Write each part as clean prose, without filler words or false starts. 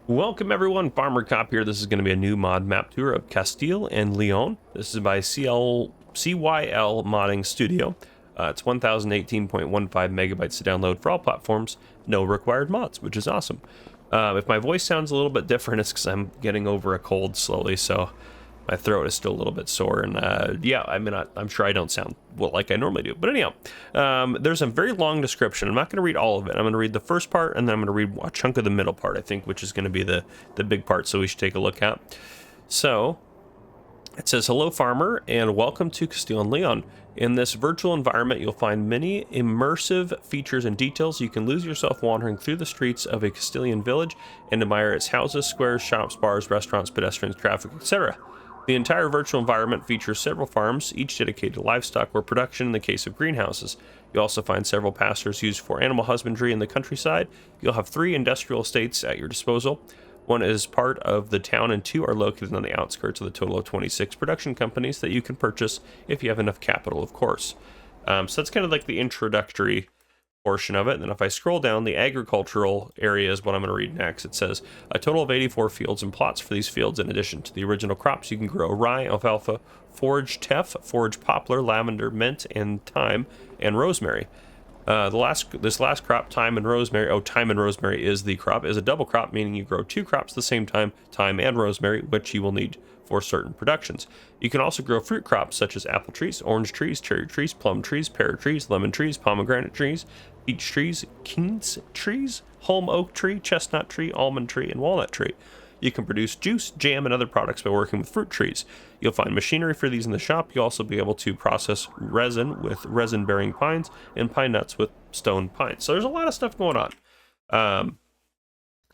Welcome everyone, Farmer Cop here. This is going to be a new mod map tour of Castile and Leon. This is by CYL Modding Studio. It's 1018.15 megabytes to download for all platforms, no required mods, which is awesome. If my voice sounds a little bit different, it's because I'm getting over a cold slowly, so my throat is still a little bit sore, and yeah, I mean, I'm sure I don't sound well like I normally do. But anyhow, there's a very long description. I'm not going to read all of it. I'm going to read the first part, and then I'm going to read a chunk of the middle part, I think, which is going to be the big part, so we should take a look at. So, it says, hello farmer, and welcome to Castile and Leon. In this virtual environment, you'll find many immersive features and details. You can lose yourself wandering through the streets of a Castilian village and admire its houses, squares, shops, bars, restaurants, pedestrians, traffic, etc. The entire virtual environment features several farms, each dedicated to livestock or production in the case of greenhouses. You'll also find several pastures used for animal husbandry in the countryside. You'll have 3 industrial estates at your disposal. 1 is part of the town and 2 are located on the outskirts of the total of 26 production companies that you can purchase if you have enough capital, of course. So that's kind of like the introductory portion of it. And then if I scroll down, the agricultural area is what I'm going to read next. It says a total of 84 fields and plots. For these fields, in addition to the original crops, you can grow rye, alfalfa, forage teff, forage poplar, lavender, mint, and thyme, and rosemary. This last crop, thyme and rosemary, thyme and rosemary is the crop, is a double crop, meaning you grow 2 crops at the same time, thyme and rosemary, which you will need for certain productions. You can also grow fruit crops such as apple trees, orange trees, cherry trees, plum trees, pear trees, lemon trees, pomegranate trees, peach trees, quince trees, holm oak tree, chestnut tree, almond tree, and walnut tree. You can produce juice, jam, and other products by working with fruit trees. You'll find machinery for these in the shop. You'll also be able to process resin with resin-bearing pines and pine nuts with stone pines. So there's a lot of stuff going on.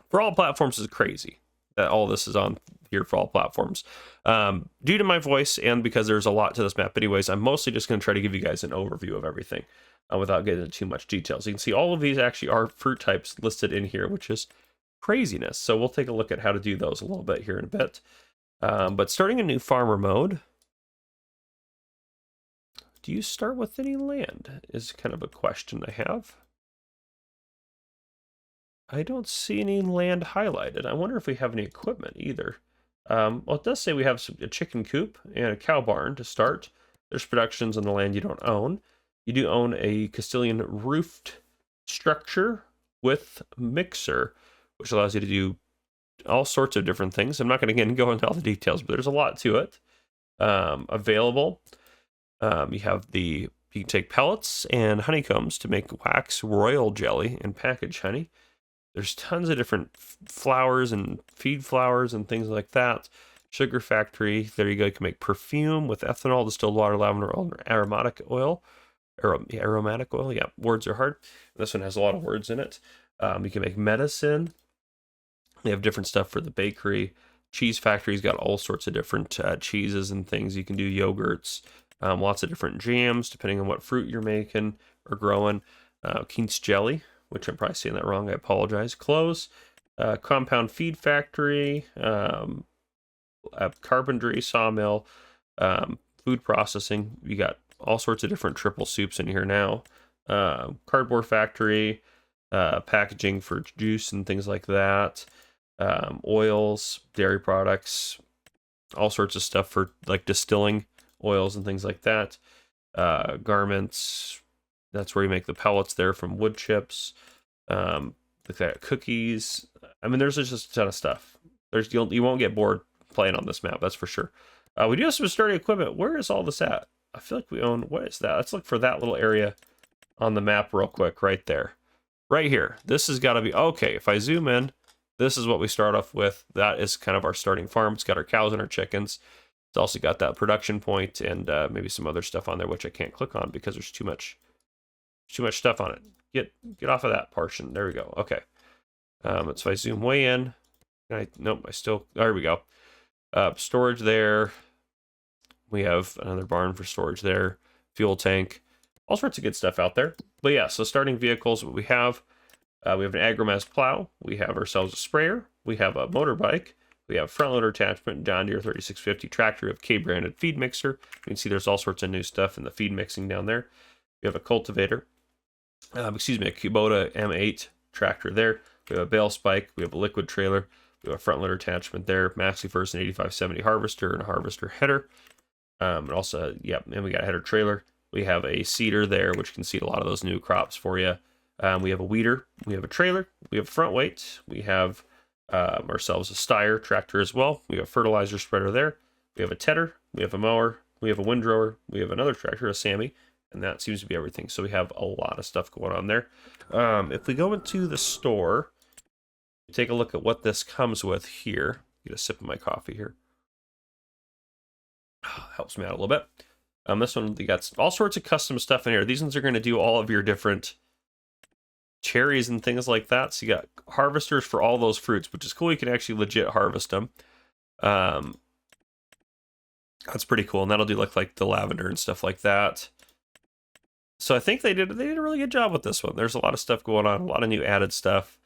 For all platforms is crazy that all this is on here for all platforms. Due to my voice and because there's a lot to this map anyways, I'm mostly just going to try to give you guys an overview of everything without getting into too much detail. So you can see all of these actually are fruit types listed in here, which is craziness. So we'll take a look at how to do those a little bit here in a bit. But starting a new farmer mode, do you start with any land is kind of a question I have. I don't see any land highlighted. I wonder if we have any equipment either. Well, it does say we have a chicken coop and a cow barn to start. There's productions on the land you don't own. You do own a Castilian roofed structure with mixer, which allows you to do all sorts of different things. I'm not going to again go into all the details, but there's a lot to it. Available. You can take pellets and honeycombs to make wax, royal jelly, and package honey. There's tons of different flowers and feed flowers and things like that. Sugar factory. There you go. You can make perfume with ethanol, distilled water, lavender oil, and aromatic oil. Aromatic oil. Yeah, words are hard. This one has a lot of words in it. You can make medicine. They have different stuff for the bakery. Cheese factory's got all sorts of different cheeses and things. You can do yogurts, lots of different jams, depending on what fruit you're making or growing. Quince jelly, which I'm probably saying that wrong. I apologize. Clothes, compound feed factory, carpentry, sawmill, food processing. You got all sorts of different triple soups in here now. Cardboard factory, packaging for juice and things like that. Oils, dairy products, all sorts of stuff for like distilling oils and things like that. Garments, that's where you make the pellets there from wood chips. Like that, cookies. I mean, there's just a ton of stuff. You won't get bored playing on this map, that's for sure. We do have some sturdy equipment. Where is all this at? I feel like we own, what is that? Let's look for that little area on the map real quick, right there. Right here. This has got to be, okay, if I zoom in, this is what we start off with. That is kind of our starting farm. It's got our cows and our chickens. It's also got that production point and maybe some other stuff on there, which I can't click on because there's too much stuff on it. Get off of that portion. There we go. Okay. So if I zoom way in, there we go. Storage there. We have another barn for storage there. Fuel tank. All sorts of good stuff out there. But yeah, so starting vehicles, what we have an agromaz plow. We have ourselves a sprayer. We have a motorbike. We have front loader attachment, John Deere 3650 tractor. We have K-branded feed mixer. You can see there's all sorts of new stuff in the feed mixing down there. We have a cultivator. A Kubota M8 tractor there. We have a bale spike. We have a liquid trailer. A front loader attachment there, maxi first and 8570 harvester and a harvester header. And also, yep, and we got a header trailer. We have a seeder there, which can seed a lot of those new crops for you. We have a weeder, we have a trailer, we have a front weight, we have ourselves a Steyr tractor as well. We have a fertilizer spreader there. We have a tedder, we have a mower, we have a windrower, we have another tractor, a Sammy, and that seems to be everything. So we have a lot of stuff going on there. If we go into the store, take a look at what this comes with here. Get a sip of my coffee here. Helps me out a little bit. This one, you got all sorts of custom stuff in here. These ones are going to do all of your different cherries and things like that. So you got harvesters for all those fruits, which is cool. You can actually legit harvest them. That's pretty cool. And that'll do like the lavender and stuff like that. So I think they did a really good job with this one. There's a lot of stuff going on, a lot of new added stuff.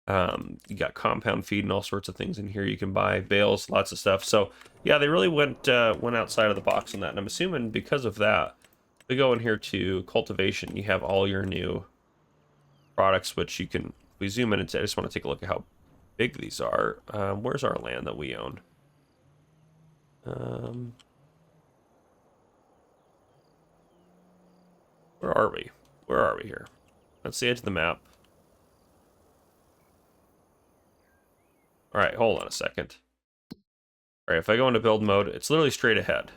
You got compound feed and all sorts of things in here you can buy, bales, lots of stuff. So yeah, they really went outside of the box on that, and I'm assuming because of that, we go in here to cultivation. You have all your new products, which you can. We zoom in and I just want to take a look at how big these are. Where's our land that we own? Where are we? Where are we here? That's the edge of the map. All right, hold on a second. All right, if I go into build mode, it's literally straight ahead.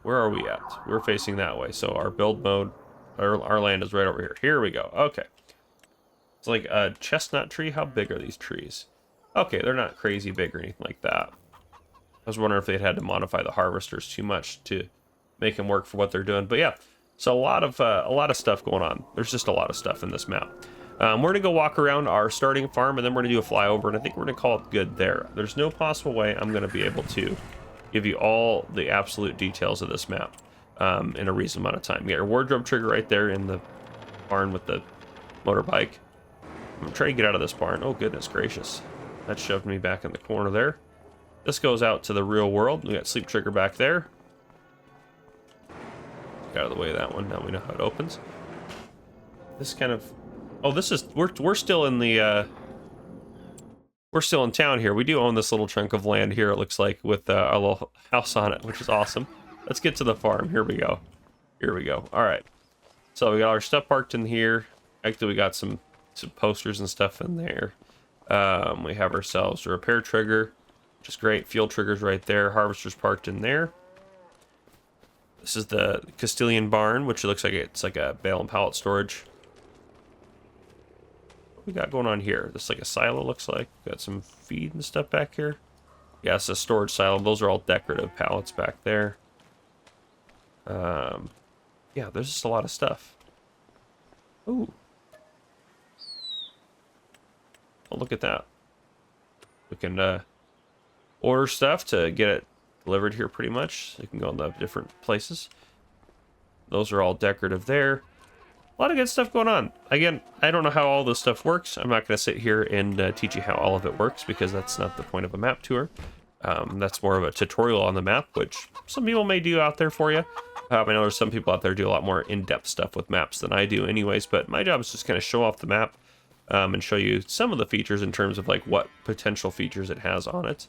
Where are we at? We're facing that way. So our build mode, our land is right over here. Here we go. Okay. It's like a chestnut tree. How big are these trees? Okay, they're not crazy big or anything like that. I was wondering if they'd had to modify the harvesters too much to make them work for what they're doing. But yeah, so a lot of stuff going on. There's just a lot of stuff in this map. We're going to go walk around our starting farm, and then we're going to do a flyover, and I think we're going to call it good there. There's no possible way I'm going to be able to give you all the absolute details of this map in a reasonable amount of time. You got your wardrobe trigger right there in the barn with the motorbike. I'm trying to get out of this barn. Oh, goodness gracious. That shoved me back in the corner there. This goes out to the real world. We got sleep trigger back there. Get out of the way of that one. Now we know how it opens. This kind of... Oh, this is... We're still in the... We're still in town here. We do own this little chunk of land here, it looks like, with a little house on it, which is awesome. Let's get to the farm. Here we go. Here we go. All right. So we got our stuff parked in here. Actually, we got some posters and stuff in there. We have ourselves a repair trigger, which is great. Fuel triggers right there. Harvesters parked in there. This is the Castilian barn, which looks like it's like a bale and pallet storage. What we got going on here? This is like a silo, looks like. Got some feed and stuff back here. Yeah, it's a storage silo. Those are all decorative pallets back there. Yeah, there's just a lot of stuff. Ooh. Oh, look at that. We can order stuff to get it delivered here pretty much. You can go in the different places. Those are all decorative there. A lot of good stuff going on. Again, I don't know how all this stuff works. I'm not going to sit here and teach you how all of it works, because that's not the point of a map tour. That's more of a tutorial on the map, which some people may do out there for you. I know there's some people out there who do a lot more in-depth stuff with maps than I do anyways, but my job is just kind of show off the map and show you some of the features in terms of like what potential features it has on it,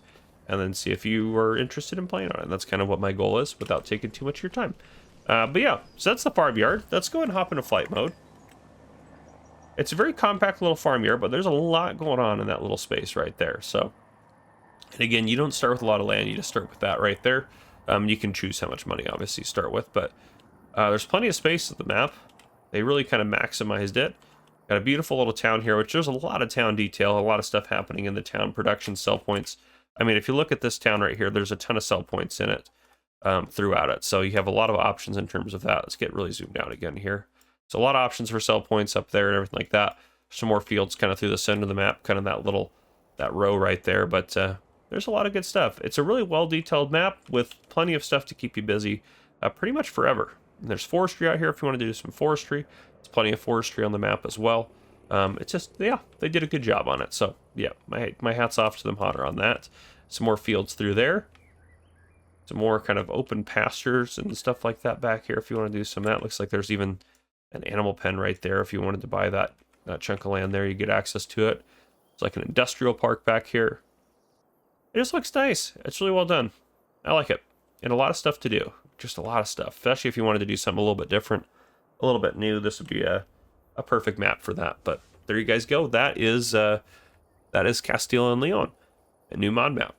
and then see if you are interested in playing on it. And that's kind of what my goal is without taking too much of your time. But yeah, so that's the farmyard. Let's go ahead and hop into flight mode. It's a very compact little farmyard, but there's a lot going on in that little space right there. So, and again, you don't start with a lot of land, you just start with that right there. You can choose how much money, obviously, you start with, but there's plenty of space at the map. They really kind of maximized it. Got a beautiful little town here, which there's a lot of town detail, a lot of stuff happening in the town, production, sell points. I mean, if you look at this town right here, there's a ton of sell points in it throughout it. So you have a lot of options in terms of that. Let's get really zoomed out again here. So a lot of options for sell points up there and everything like that. Some more fields kind of through the center of the map, kind of that row right there. But there's a lot of good stuff. It's a really well-detailed map with plenty of stuff to keep you busy pretty much forever. And there's forestry out here if you want to do some forestry. There's plenty of forestry on the map as well. It's just, yeah, they did a good job on it. So, yeah, my hat's off to them hotter on that. Some more fields through there. Some more kind of open pastures and stuff like that back here if you want to do some of that. Looks like there's even an animal pen right there if you wanted to buy that chunk of land there. You get access to it. It's like an industrial park back here. It just looks nice. It's really well done. I like it. And a lot of stuff to do. Just a lot of stuff. Especially if you wanted to do something a little bit different, a little bit new. This would be a perfect map for that. But there you guys go. That is Castile and Leon, a new mod map.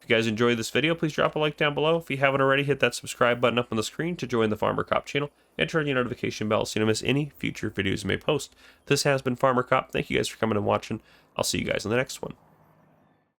If you guys enjoyed this video, please drop a like down below. If you haven't already, hit that subscribe button up on the screen to join the Farmer Cop channel and turn on your notification bell so you don't miss any future videos I may post. This has been Farmer Cop. Thank you guys for coming and watching. I'll see you guys in the next one.